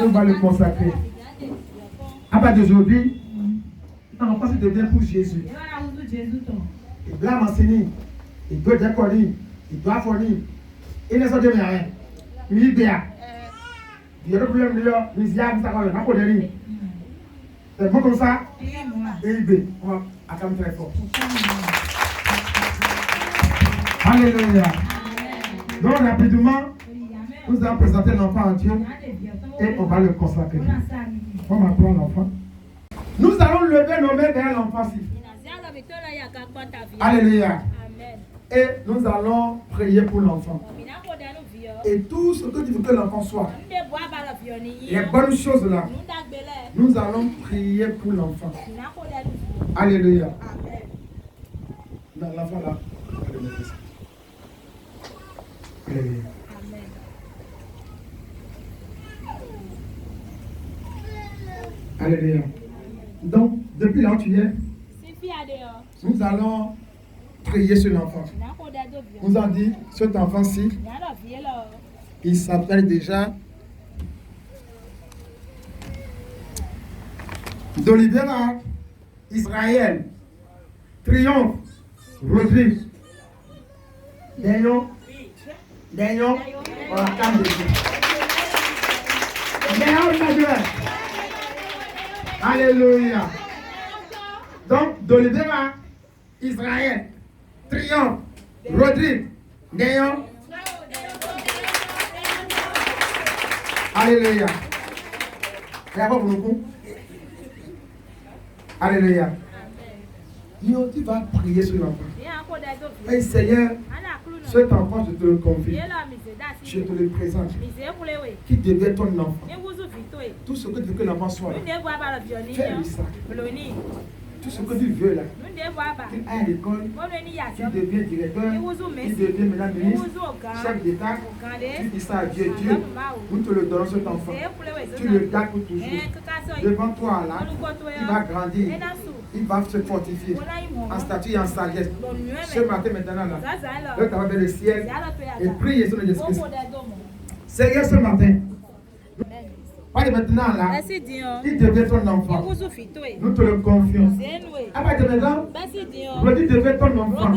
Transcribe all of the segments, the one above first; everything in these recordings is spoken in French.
On va le consacrer. À partir d'aujourd'hui, l'enfant se devient pour Jésus. Il doit m'enseigner, il doit décorer, il doit fournir. Il ne s'en devient rien. Il est bien. Il y a le problème de l'homme, il y a un peu de rien. C'est bon comme ça. Et il est. On va acclamer très fort. Alléluia. Donc rapidement, nous allons présenter l'enfant à Dieu et on va le consacrer. On va prendre l'enfant. Nous allons lever nos mains vers l'enfant-ci. Alléluia. Et nous allons prier pour l'enfant. Et tout ce que tu veux que l'enfant soit, les bonnes choses là, nous allons prier pour l'enfant. Alléluia. L'enfant là, alléluia. Alléluia. Donc, depuis là où tu es, nous allons prier sur l'enfant. Nous avons dit, cet enfant-ci, il s'appelle déjà d'Olivera Israël, Triomphe, Rodrigue, Daniel, on la calme de Dieu. Alléluia. Donc, d'Olivera Israël, Triomphe, Rodrigue, Néon. Alléluia. Et avant pour nous. Alléluia. Yo, tu vas prier sur l'enfant. Et Seigneur, cet enfant, je te le confie. Je te le présente. Qui devient ton enfant. Tout ce que tu veux que l'enfant soit là. Fais-lui ça. Tout ce que tu veux là. Qu'il aille à l'école, qu'il devienne directeur, qu'il devienne maintenant ministre, chef d'État. Tu dis ça à Dieu. Dieu, nous te le donnons cet enfant. Tu le gardes pour toujours. Devant toi là, il va grandir. il va se fortifier en statut et en sagesse. Ce matin, maintenant, là, le travail vers le ciel et prier sur le Jésus-Christ. Seigneur, ce matin, pas de maintenant là, il devient ton enfant. Nous te le confions. À partir de maintenant, il devient ton enfant.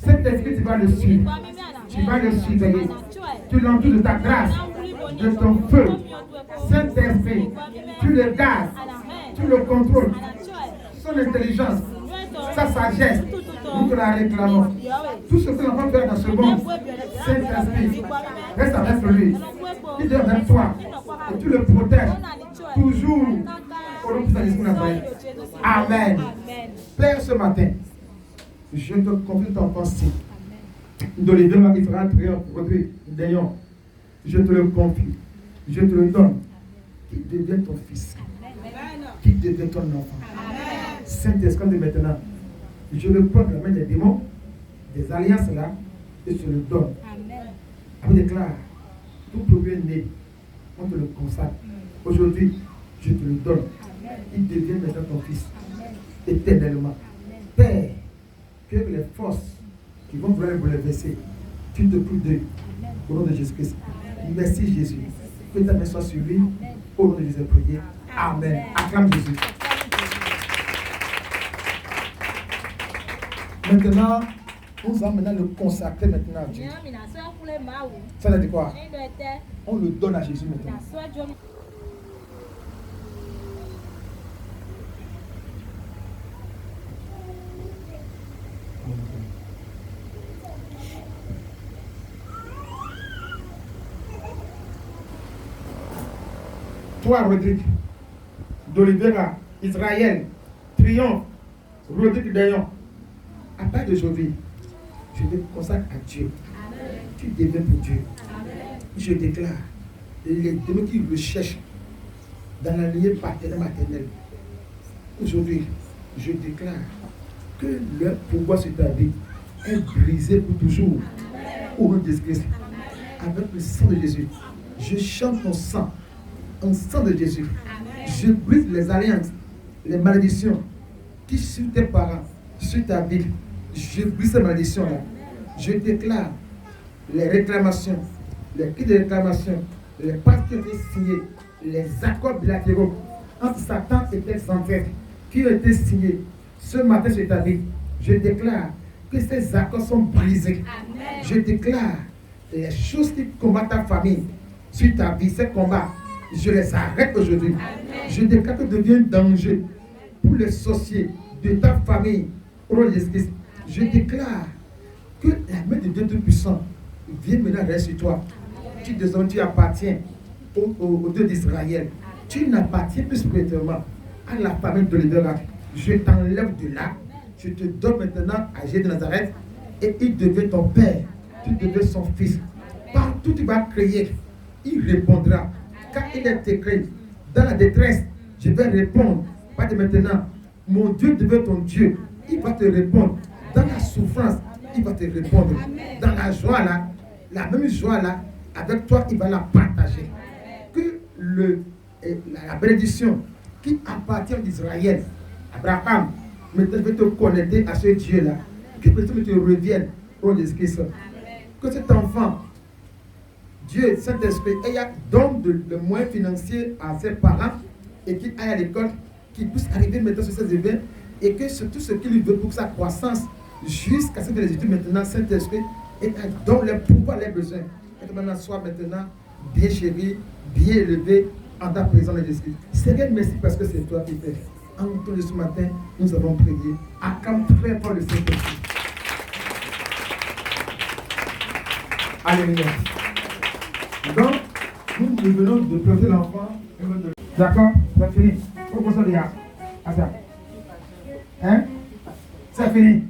Cet esprit, tu vas le suivre. Tu vas le surveiller. Tu l'entoures de ta grâce, de ton feu. Saint-Esprit, tu le gardes, tu le contrôles. Son intelligence, sa sagesse, nous te la réclamons. Tout ce que l'on va faire dans ce monde, Saint-Esprit, reste avec lui. Il est avec toi. Et tu le protèges toujours au nom de ta Jésus Nazareth. Amen. Père, ce matin, je te confie ton pensée. De les deux qui fera prier aujourd'hui, d'ailleurs, je te le confie, je te le donne. Qu'il devienne ton fils, qu'il devienne ton enfant. Saint-Esprit, de maintenant, je le prends de la main des démons, des alliances là, et je le donne. On déclare, tout premier-né, on te le consacre. Aujourd'hui, je te le donne. Il devient maintenant ton fils, éternellement. Père, que les forces qui vont vouloir vous le verser, tu te pries d'eux, au nom de Jésus-Christ. Merci Jésus. Que ta main soit sur lui, au nom de Jésus, prier. Amen. Acclame Jésus. Maintenant, nous allons maintenant le consacrer maintenant à Dieu. Ça veut dire quoi? On le donne à Jésus maintenant. Toi, Rodrigue, d'Olivera, Israël, Triomphe, Rodrigue Dayon, à partir d'aujourd'hui, je te consacre à Dieu. Amen. Tu deviens pour Dieu. Amen. Je déclare, les démons qui le cherchent dans la lignée maternelle, aujourd'hui, je déclare que leur pouvoir sur ta vie est brisé pour toujours. Au nom de Jésus-Christ, avec le sang de Jésus, je chante ton sang. En sang de Jésus, amen. Je brise les alliances, les malédictions qui sur tes parents, sur ta vie. Je brise ces malédictions-là. Je déclare les réclamations, les cris de réclamation, les pactes qui ont été signés, les accords bilatéraux entre Satan et tes ancêtres qui ont été signés ce matin sur ta vie. Je déclare que ces accords sont brisés. Amen. Je déclare les choses qui combattent ta famille sur ta vie, ces combats. Je les arrête aujourd'hui. Amen. Je déclare que devient danger pour les sorciers de ta famille. Au nom de Jésus-Christ, je déclare que la main de Dieu Tout-Puissant vient maintenant rester sur toi. Tu appartiens au Dieu d'Israël. Tu n'appartiens plus spirituellement à la famille de l'Éternel. Je t'enlève de là. Je te donne maintenant à Jésus de Nazareth et il devient ton père. Tu deviens son fils. Partout tu vas crier, il répondra. Quand il est écrit dans la détresse, je vais répondre. Pas de maintenant, mon Dieu devient ton Dieu. Il va te répondre. Dans la souffrance, il va te répondre. Dans la joie là, la même joie là, avec toi, il va la partager. Que la bénédiction qui appartient d'Israël, Abraham, maintenant je vais te connecter à ce Dieu là. Que personne ne te revienne au Jésus-Christ. Que cet enfant, Dieu, Saint-Esprit, donne le moyen financier à ses parents et qu'il aille à l'école, qu'il puisse arriver maintenant sur ses événements et que tout ce qu'il veut pour sa croissance jusqu'à ce que les études maintenant, Saint-Esprit, et donne les pouvoirs, les besoins. Et que maintenant soit maintenant bien chéri, bien élevé en ta présence de Jésus. Seigneur, merci parce que c'est toi qui fais. En retour de ce matin, nous avons prié. Acclame très fort le Saint-Esprit. Alléluia. Donc, nous venons de planter l'enfant. D'accord? C'est fini. Pourquoi ça déjà? Attends. Hein? C'est fini.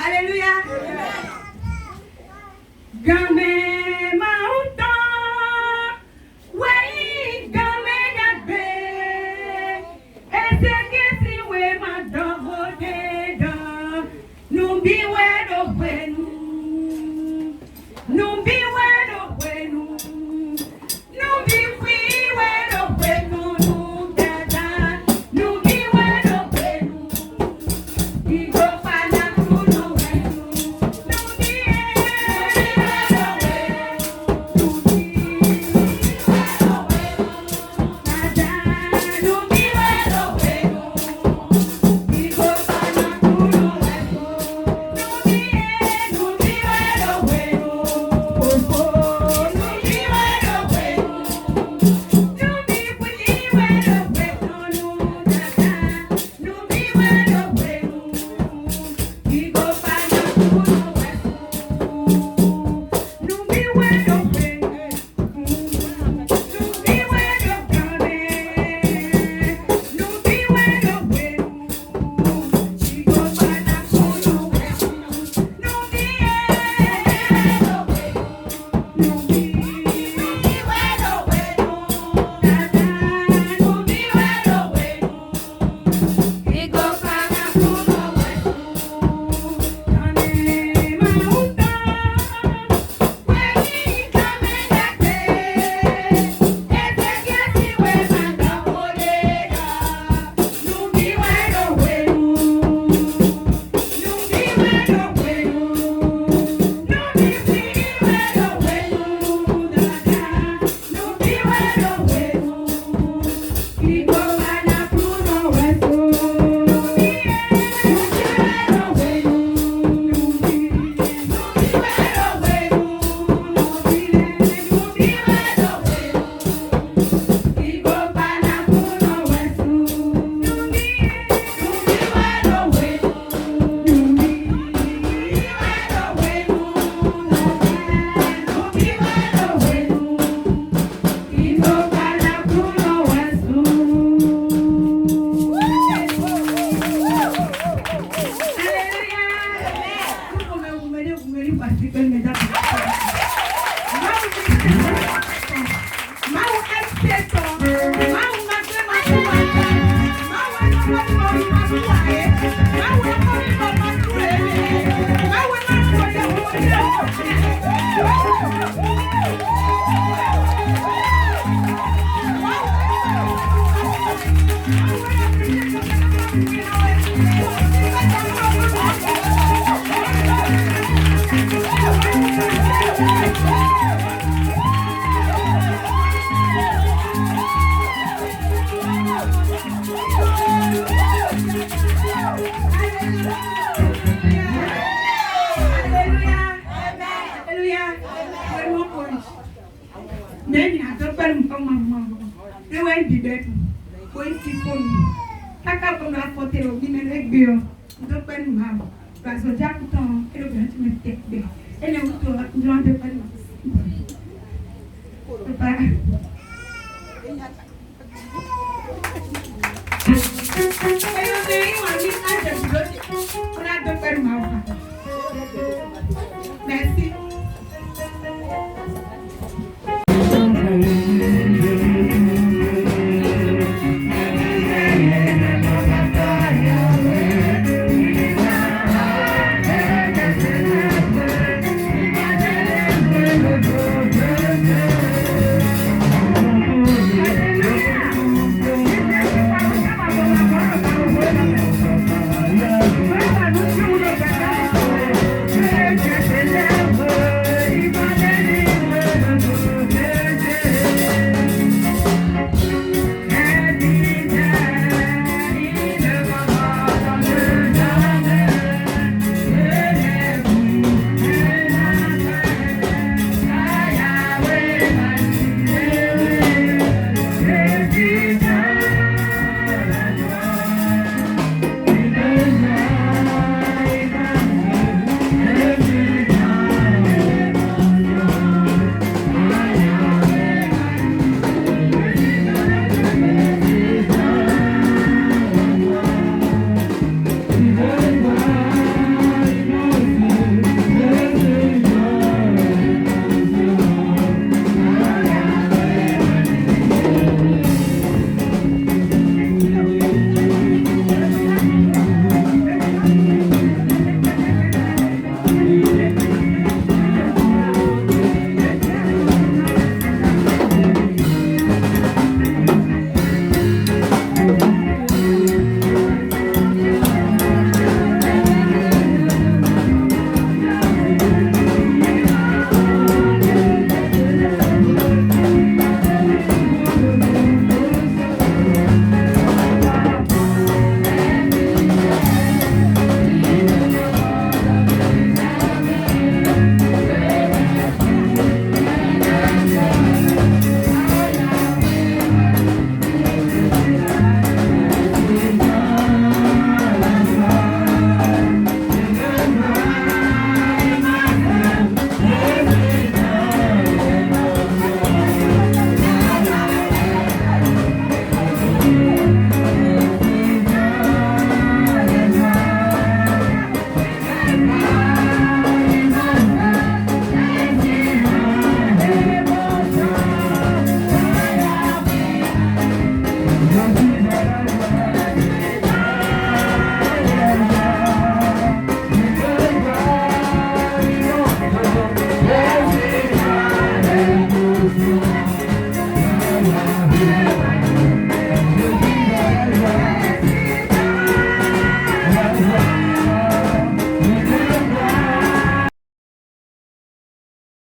Alléluia. Gamé Maouton.